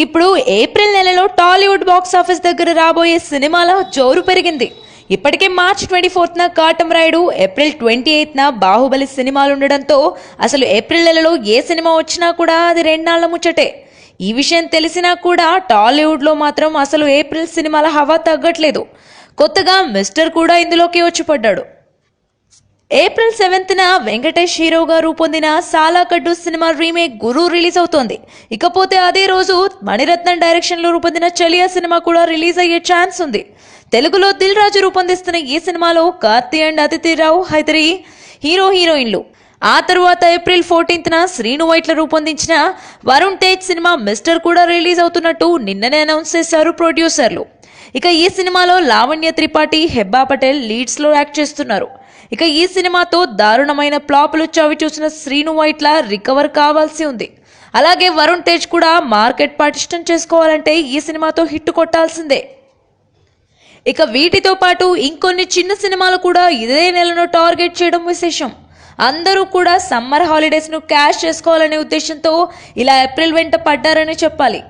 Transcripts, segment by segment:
ఇప్పుడు ఏప్రిల్ నెలలో Tollywood box office దగ్గర రాబోయే సినిమాల జోరు పెరిగింది. ఇప్పటికే మార్చ్ 24న కాటమరాయుడు, ఏప్రిల్ 28న బాహుబలి సినిమాలు ఉండడంతో అసలు ఏప్రిల్ నెలలో ఏ సినిమా వచ్చినా కూడా అది 2 నాళ్ల ముచ్చటే. ఈ విషయం తెలిసినా కూడా టాలీవుడ్లో మాత్రం అసలు ఏప్రిల్ సినిమాల హవా తగ్గట్లేదు. కొత్తగా మిస్టర్ కూడా ఇందులోకి వచ్చి పడ్డాడు. ఏప్రిల్ 7న వెంకటేష్ హీరోగా రూపొందిన సాలాకడ్డు సినిమా రీమేక్ గురు రిలీజ్ అవుతోంది. ఇకపోతే అదే రోజు మణిరత్నం డైరెక్షన్లో రూపొందిన చలియా సినిమా కూడా రిలీజ్ అయ్యే ఛాన్స్ ఉంది. తెలుగులో దిల్ రాజు రూపొందిస్తున్న ఈ సినిమాలో కార్తీ అండ్ అతిథిరావు హైదరి హీరోయిన్లు. ఆ తరువాత ఏప్రిల్ 14న శ్రీను వైట్ల రూపొందించిన వరుణ్ తేజ్ సినిమా మిస్టర్ కూడా రిలీజ్ అవుతున్నట్టు నిన్ననే అనౌన్స్ చేశారు ప్రొడ్యూసర్లు. ఇక ఈ సినిమాలో లావణ్య త్రిపాఠి, హెబ్బా పటేల్ లీడ్స్లో యాక్ట్ చేస్తున్నారు. ఇక ఈ సినిమాతో దారుణమైన ఫ్లాపులు చవి చూసిన శ్రీను వైట్ల రికవర్ కావాల్సి ఉంది. అలాగే వరుణ్ తేజ్ కూడా మార్కెట్ పటిష్టం చేసుకోవాలంటే ఈ సినిమాతో హిట్ కొట్టాల్సిందే. ఇక వీటితో పాటు ఇంకొన్ని చిన్న సినిమాలు కూడా ఇదే నెలను టార్గెట్ చేయడం విశేషం. అందరూ కూడా సమ్మర్ హాలిడేస్ ను క్యాష్ చేసుకోవాలనే ఉద్దేశంతో ఇలా ఏప్రిల్ వెంట పడ్డారని చెప్పాలి.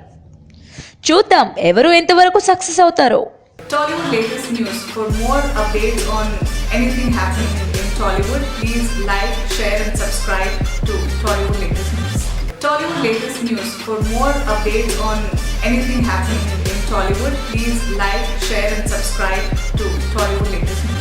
చూద్దాం ఎవరు ఎంతవరకు సక్సెస్ అవుతారో. Tollywood latest news. For more updates on anything happening in Tollywood, please like, share and subscribe to Tollywood latest news. Tollywood latest news. For more updates on anything happening in Tollywood, please like, share and subscribe to Tollywood latest news.